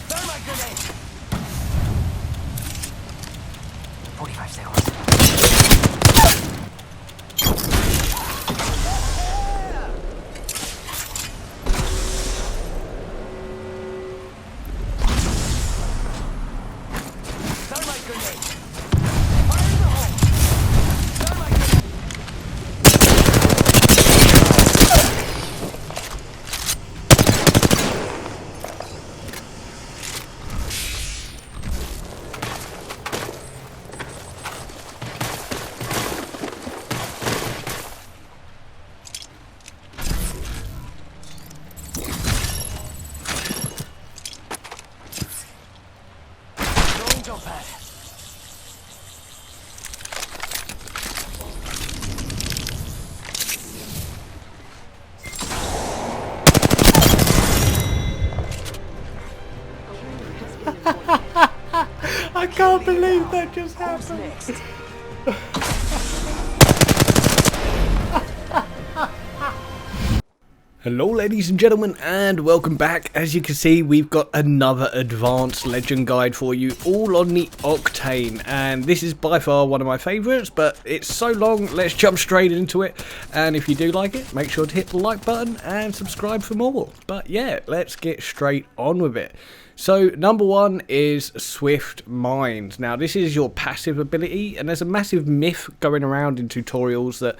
Thermite grenade. 45 seconds. Thermite grenade. Fire in the hole. Thermite grenade. Throwing jump pad. I can't believe that just Who's happened. next? Hello ladies and gentlemen, and welcome back. As you can see, we've got another advanced legend guide for you, all on the Octane, and this is by far one of my favourites, but it's so long, let's jump straight into it. And if you do like it, make sure to hit the like button and subscribe for more. But yeah, let's get straight on with it. So number one is Swift Mind. Now this is your passive ability, and there's a massive myth going around in tutorials that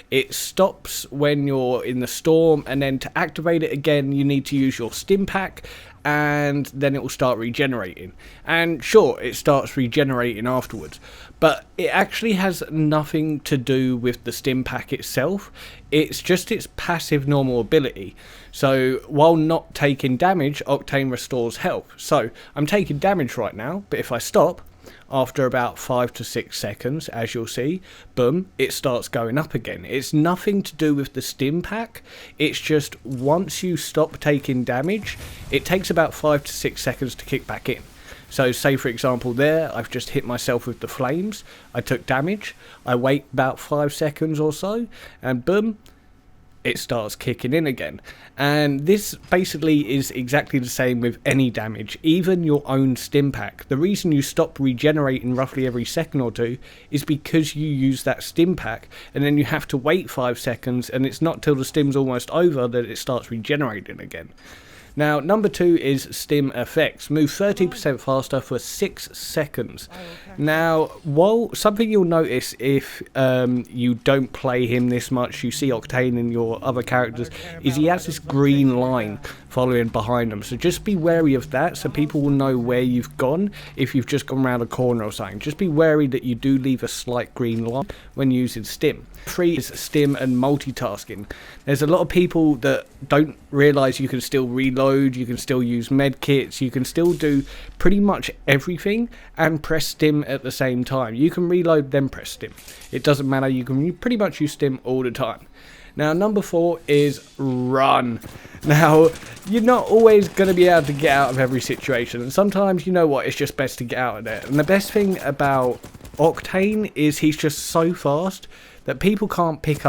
it stops when you're in the storm, and then to activate it again you need to use your stim pack, and then it will start regenerating. And sure, it starts regenerating afterwards, but it actually has nothing to do with the stim pack itself. It's just its passive normal ability. So while not taking damage, Octane restores health. So I'm taking damage right now, but if I stop after about 5 to 6 seconds, as you'll see, boom, it starts going up again. It's nothing to do with the stim pack. It's just once you stop taking damage, it takes about 5 to 6 seconds to kick back in. So say for example there, I've just hit myself with the flames, I took damage, I wait about 5 seconds or so, and boom, it starts kicking in again. And this basically is exactly the same with any damage, even your own stim pack. The reason you stop regenerating roughly every second or two is because you use that stim pack, and then you have to wait 5 seconds, and it's not till the stim's almost over that it starts regenerating again. Now, number two is Stim Effects. Move 30% faster for 6 seconds. Now, while something you'll notice if you don't play him this much, you see Octane in your other characters, is he has this green line following behind him. So just be wary of that, so people will know where you've gone if you've just gone around a corner or something. Just be wary that you do leave a slight green line when using Stim. 3 is Stim and multitasking. There's a lot of people that don't realise you can still reload, you can still use med kits, you can still do pretty much everything and press Stim at the same time. You can reload then press Stim. It doesn't matter, you can pretty much use Stim all the time. Now number 4 is Run. Now you're not always going to be able to get out of every situation, and sometimes, you know what, it's just best to get out of there. And the best thing about Octane is he's just so fast that people can't keep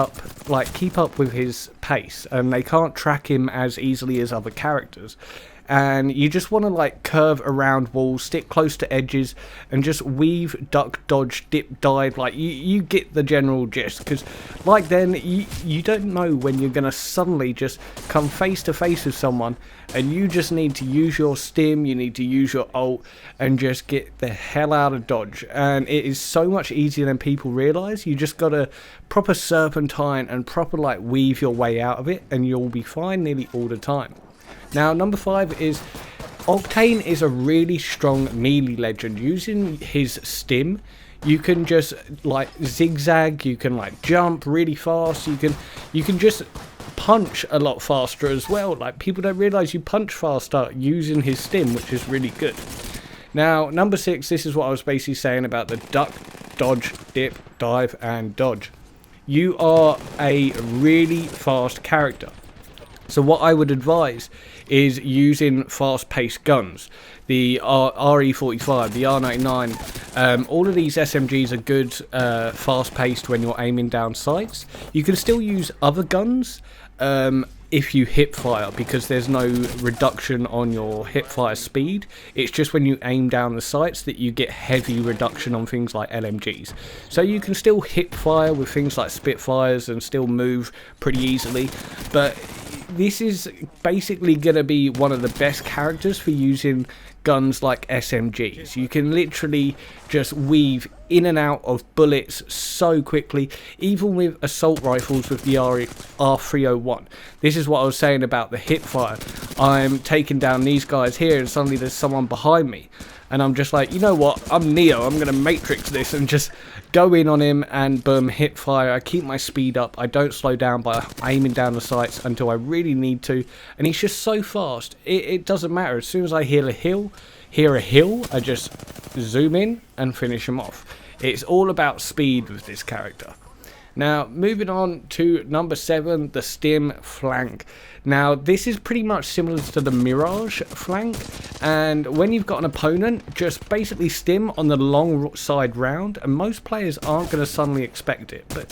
up with his pace, and they can't track him as easily as other characters. And you just want to curve around walls, stick close to edges, and just weave, duck, dodge, dip, dive. You get the general gist, because then you don't know when you're going to suddenly just come face to face with someone, and you just need to use your stim, you need to use your ult, and just get the hell out of dodge. And it is so much easier than people realise. You just got to proper serpentine and proper weave your way out of it, and you'll be fine nearly all the time. Now number 5 is Octane is a really strong melee legend. Using his stim, you can just zigzag, you can jump really fast, you can just punch a lot faster as well. People don't realise you punch faster using his stim, which is really good. Now number 6, this is what I was basically saying about the duck, dodge, dip, dive and dodge. You are a really fast character. So what I would advise is using fast-paced guns. The RE45, the R99, all of these SMGs are good fast-paced when you're aiming down sights. You can still use other guns if you hip fire, because there's no reduction on your hip fire speed. It's just when you aim down the sights that you get heavy reduction on things like LMGs. So you can still hip fire with things like Spitfires and still move pretty easily, but this is basically going to be one of the best characters for using guns like SMGs. You can literally just weave in and out of bullets so quickly, even with assault rifles with the R301. This is what I was saying about the hip fire. I'm taking down these guys here and suddenly there's someone behind me. And I'm just like, you know what, I'm Neo, I'm going to Matrix this and just go in on him and boom, hit fire. I keep my speed up, I don't slow down by aiming down the sights until I really need to. And he's just so fast, it doesn't matter. As soon as I hear a hill, I just zoom in and finish him off. It's all about speed with this character. Now, moving on to number 7, the STIM flank. Now, this is pretty much similar to the Mirage flank, and when you've got an opponent, just basically STIM on the long side round, and most players aren't going to suddenly expect it, but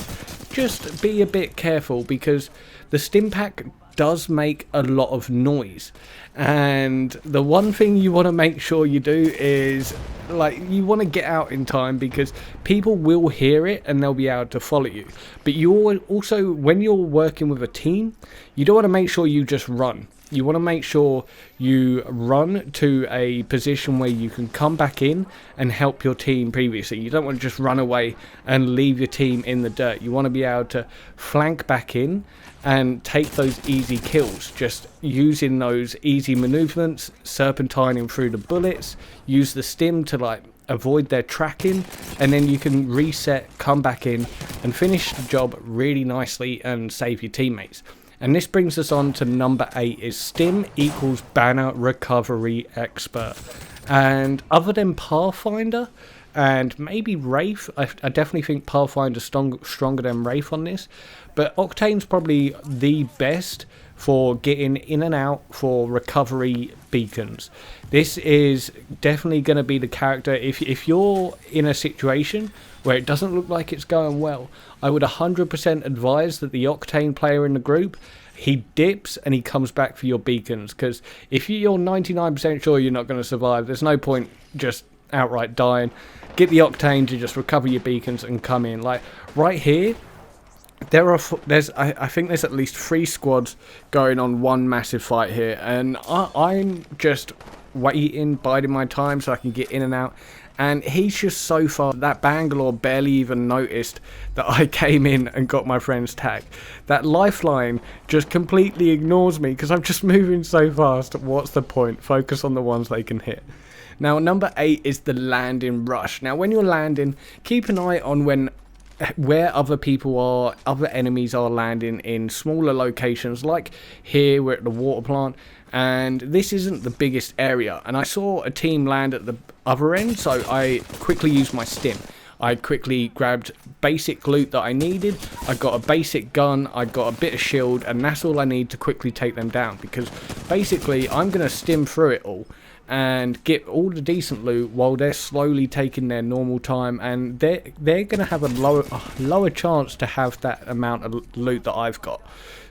just be a bit careful because the STIM pack does make a lot of noise, and the one thing you want to make sure you do is you want to get out in time, because people will hear it and they'll be able to follow you. But you also, when you're working with a team, you don't want to make sure you just run. You want to make sure you run to a position where you can come back in and help your team previously. You don't want to just run away and leave your team in the dirt. You want to be able to flank back in and take those easy kills, just using those easy maneuvers, serpentining through the bullets, use the STIM to avoid their tracking, and then you can reset, come back in and finish the job really nicely and save your teammates. And this brings us on to number 8, is STIM equals banner recovery expert. And other than Pathfinder and maybe Wraith, I definitely think Pathfinder's stronger than Wraith on this, but Octane's probably the best for getting in and out for recovery beacons. This is definitely going to be the character. If you're in a situation where it doesn't look like it's going well, I would 100% advise that the Octane player in the group, he dips and he comes back for your beacons, because if you're 99% sure you're not going to survive, there's no point just outright dying. Get the Octane to just recover your beacons and come in. Like right here, I think there's at least 3 squads going on one massive fight here, and I'm just waiting, biding my time so I can get in and out. And he's just so far that Bangalore barely even noticed that I came in and got my friend's tag. That lifeline just completely ignores me because I'm just moving so fast. What's the point? Focus on the ones they can hit. Now, number 8 is the landing rush. Now, when you're landing, keep an eye on where other people are, other enemies are landing in smaller locations. Like here, we're at the water plant, and this isn't the biggest area. And I saw a team land at the other end, so I quickly used my STIM. I quickly grabbed basic loot that I needed. I got a basic gun, I got a bit of shield, and that's all I need to quickly take them down, because basically I'm going to STIM through it all and get all the decent loot while they're slowly taking their normal time, and they're going to have a lower chance to have that amount of loot that I've got.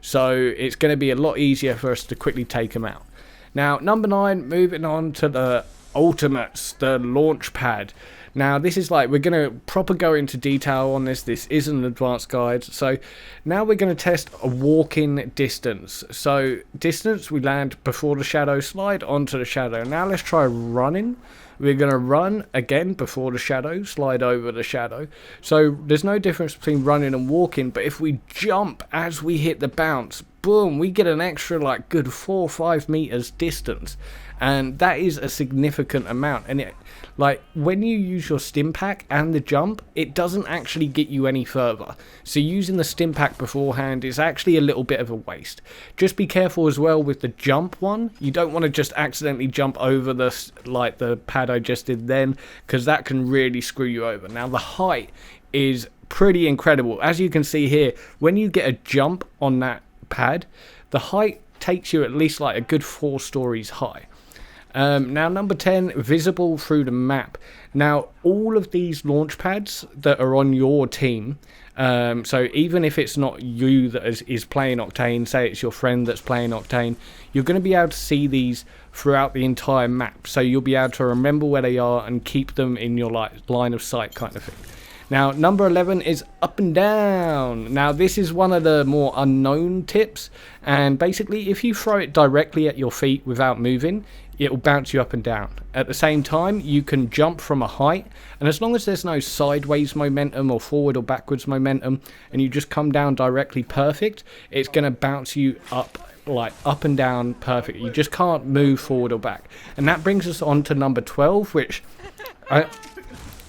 So it's going to be a lot easier for us to quickly take them out. Now, number 9, moving on to the ultimates, the launch pad. Now, this is we're going to proper go into detail on this. This is an advanced guide. So now we're going to test a walking distance. So distance, we land before the shadow, slide onto the shadow. Now let's try running. We're going to run again before the shadow, slide over the shadow. So there's no difference between running and walking, but if we jump as we hit the bounce, boom, we get an extra good 4 or 5 meters distance. And that is a significant amount. And it, when you use your STIM pack and the jump, it doesn't actually get you any further. So using the STIM pack beforehand is actually a little bit of a waste. Just be careful as well with the jump one. You don't want to just accidentally jump over the pad I just did then, because that can really screw you over. Now, the height is pretty incredible. As you can see here, when you get a jump on that pad, the height takes you at least like a good 4 stories high. Now number 10, visible through the map. Now all of these launch pads that are on your team, so even if it's not you that is playing Octane, say it's your friend that's playing Octane, you're going to be able to see these throughout the entire map, so you'll be able to remember where they are and keep them in your line of sight kind of thing. Now number 11 is up and down. Now this is one of the more unknown tips, and basically if you throw it directly at your feet without moving, it will bounce you up and down. At the same time, you can jump from a height, and as long as there's no sideways momentum or forward or backwards momentum, and you just come down directly perfect, it's going to bounce you up, like up and down perfect. You just can't move forward or back. And that brings us on to number 12, which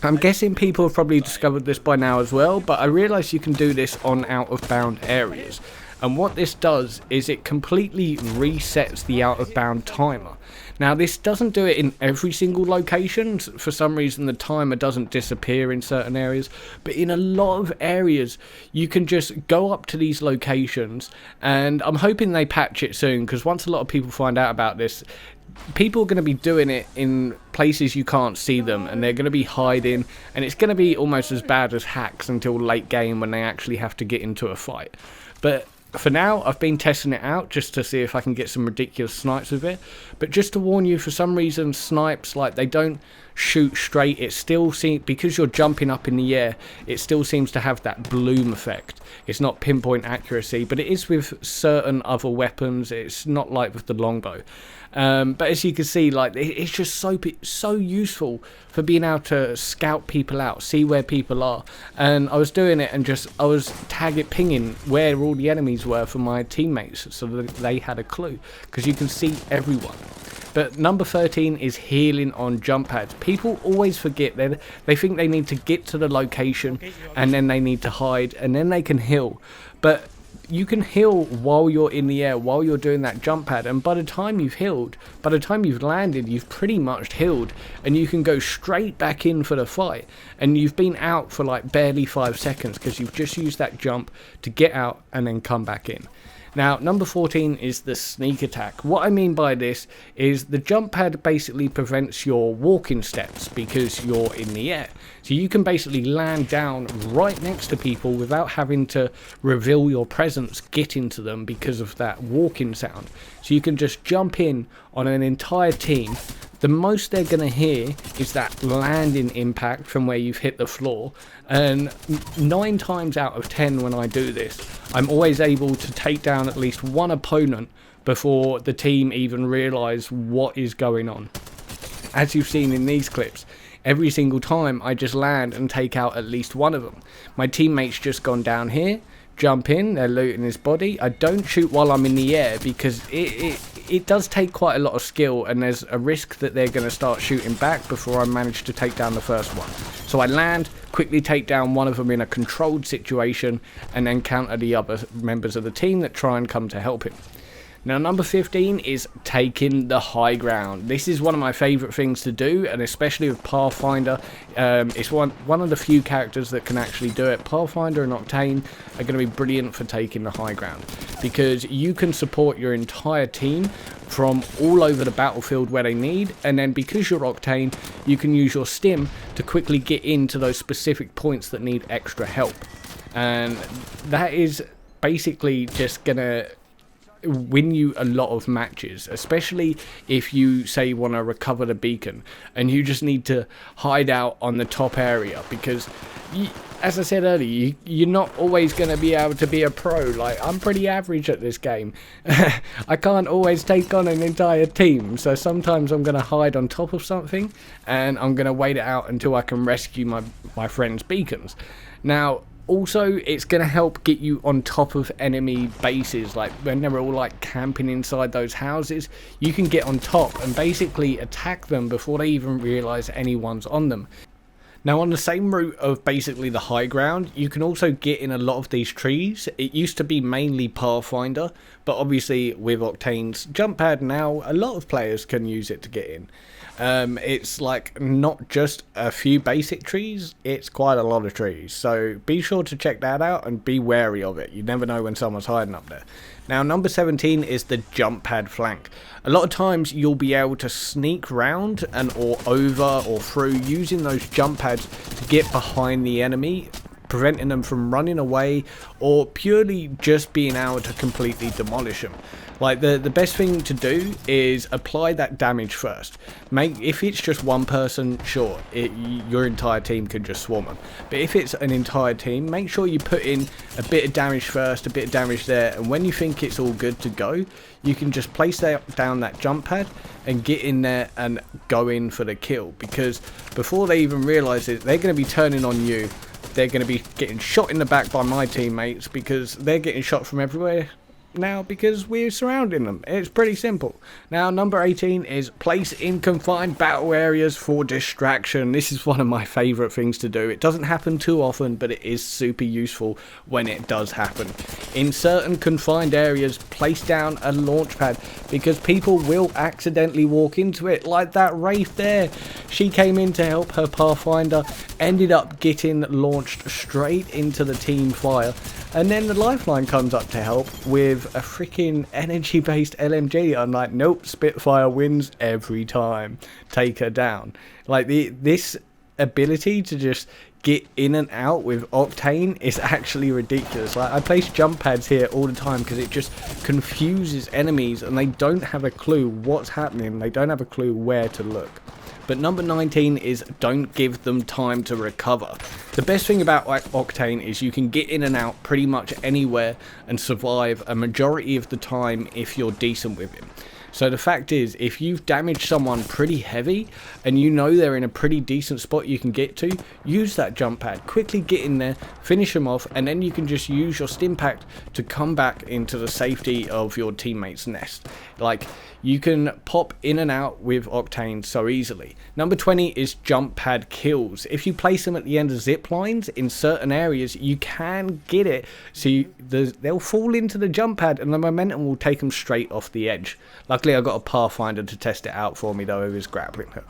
I'm guessing people have probably discovered this by now as well, but I realise you can do this on out of bound areas. And what this does is it completely resets the out of bound timer. Now this doesn't do it in every single location. For some reason the timer doesn't disappear in certain areas, but in a lot of areas you can just go up to these locations, and I'm hoping they patch it soon, because once a lot of people find out about this, people are going to be doing it in places you can't see them, and they're going to be hiding, and it's going to be almost as bad as hacks until late game when they actually have to get into a fight. But for now, I've been testing it out just to see if I can get some ridiculous snipes with it. But just to warn you, for some reason, snipes, like, they don't shoot straight. It still seems, because you're jumping up in the air, it still seems to have that bloom effect. It's not pinpoint accuracy, but it is with certain other weapons. It's not like with the longbow. But as you can see, like, it's just so useful for being able to scout people out, see where people are. And I was doing it, and I was pinging where all the enemies were for my teammates, so that they had a clue, because you can see everyone. But number 13 is healing on jump pads. People always forget that they think they need to get to the location, and then they need to hide, and then they can heal. But you can heal while you're in the air, while you're doing that jump pad, and by the time you've healed, by the time you've landed, you've pretty much healed, and you can go straight back in for the fight, and you've been out for like barely 5 seconds because you've just used that jump to get out and then come back in. Now, number 14 is the sneak attack. What I mean by this is the jump pad basically prevents your walking steps because you're in the air. So you can basically land down right next to people without having to reveal your presence, get into them because of that walking sound. So you can just jump in on an entire team. The most they're going to hear is that landing impact from where you've hit the floor, and 9 times out of 10 when I do this, I'm always able to take down at least one opponent before the team even realise what is going on. As you've seen in these clips, every single time I just land and take out at least one of them. My teammate's just gone down here, jump in, they're looting his body. I don't shoot while I'm in the air because it does take quite a lot of skill, and there's a risk that they're going to start shooting back before I manage to take down the first one. So I land, quickly take down one of them in a controlled situation, and then counter the other members of the team that try and come to help him. Now, number 15 is taking the high ground. This is one of my favourite things to do, and especially with Pathfinder. It's one of the few characters that can actually do it. Pathfinder and Octane are going to be brilliant for taking the high ground, because you can support your entire team from all over the battlefield where they need, and then because you're Octane, you can use your STIM to quickly get into those specific points that need extra help. And that is basically just going to win you a lot of matches, especially if you say want to recover the beacon and you just need to hide out on the top area, because as I said earlier, you're not always going to be able to be a pro. Like, I'm pretty average at this game. I can't always take on an entire team, so sometimes I'm going to hide on top of something and I'm going to wait it out until I can rescue my friend's beacons. Now, also, it's going to help get you on top of enemy bases. Like, when they're all like camping inside those houses, you can get on top and basically attack them before they even realise anyone's on them. Now, on the same route of basically the high ground, you can also get in a lot of these trees. It used to be mainly Pathfinder, but obviously with Octane's jump pad now, a lot of players can use it to get in. It's like not just a few basic trees, it's quite a lot of trees, so be sure to check that out and be wary of it. You never know when someone's hiding up there. Now number 17 is the jump pad flank. A lot of times you'll be able to sneak round and or over or through using those jump pads to get behind the enemy, preventing them from running away or purely just being able to completely demolish them. Like the best thing to do is apply that damage first. If it's just one person, sure, your entire team can just swarm them. But if it's an entire team, make sure you put in a bit of damage first, a bit of damage there, and when you think it's all good to go, you can just place down that jump pad and get in there and go in for the kill. Because before they even realise it, they're going to be turning on you. They're going to be getting shot in the back by my teammates because they're getting shot from everywhere now because we're surrounding them. It's pretty simple. Now number 18 is place in confined battle areas for distraction. This is one of my favourite things to do. It doesn't happen too often, but it is super useful when it does happen. In certain confined areas, place down a launch pad because people will accidentally walk into it, like that Wraith there. She came in to help her Pathfinder, ended up getting launched straight into the team fire, and then the lifeline comes up to help with a freaking energy based LMG. I'm like, nope, Spitfire wins every time, take her down. Like this ability to just get in and out with Octane is actually ridiculous. Like I place jump pads here all the time because it just confuses enemies and they don't have a clue what's happening, they don't have a clue where to look. But number 19 is don't give them time to recover. The best thing about Octane is you can get in and out pretty much anywhere and survive a majority of the time if you're decent with him. So the fact is, if you've damaged someone pretty heavy and you know they're in a pretty decent spot you can get to, use that jump pad, quickly get in there, finish them off, and then you can just use your stim pack to come back into the safety of your teammate's nest. Like, you can pop in and out with Octane so easily. Number 20 is jump pad kills. If you place them at the end of zip lines in certain areas, you can get it so they'll fall into the jump pad and the momentum will take them straight off the edge. Luckily I got a Pathfinder to test it out for me though with his grappling hook.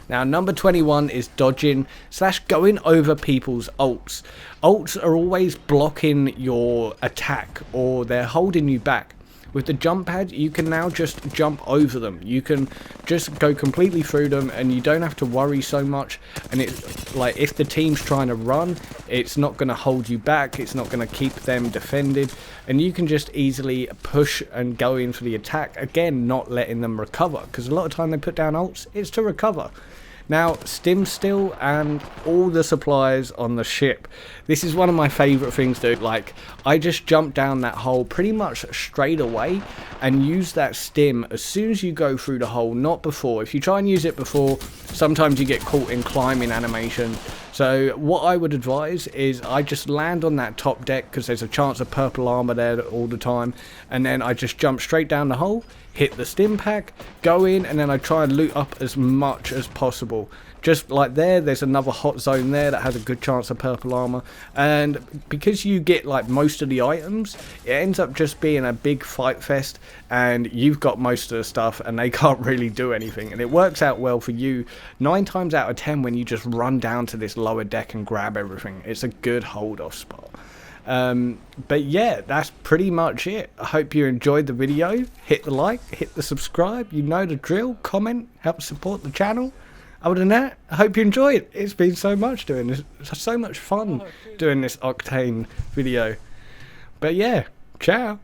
Now number 21 is dodging / going over people's ults. Ults are always blocking your attack or they're holding you back. With the jump pad, you can now just jump over them. You can just go completely through them and you don't have to worry so much. And it's like if the team's trying to run, it's not going to hold you back. It's not going to keep them defended. And you can just easily push and go in for the attack. Again, not letting them recover. Because a lot of time they put down ults, it's to recover. Now, stim still and all the supplies on the ship. This is one of my favourite things to do. Like, I just jump down that hole pretty much straight away and use that stim as soon as you go through the hole, not before. If you try and use it before, sometimes you get caught in climbing animation. So what I would advise is I just land on that top deck because there's a chance of purple armor there all the time, and then I just jump straight down the hole, hit the stim pack, go in, and then I try and loot up as much as possible. Just like there's another hot zone there that has a good chance of purple armor, and because you get like most of the items, it ends up just being a big fight fest and you've got most of the stuff and they can't really do anything, and it works out well for you 9 times out of 10 when you just run down to this lower deck and grab everything. It's a good hold off spot. But yeah, that's pretty much it. I hope you enjoyed the video. Hit the like, hit the subscribe, you know the drill, comment, help support the channel. Other than that, I hope you enjoy it. It's been so much doing this, so much fun doing this Octane video. But yeah, ciao.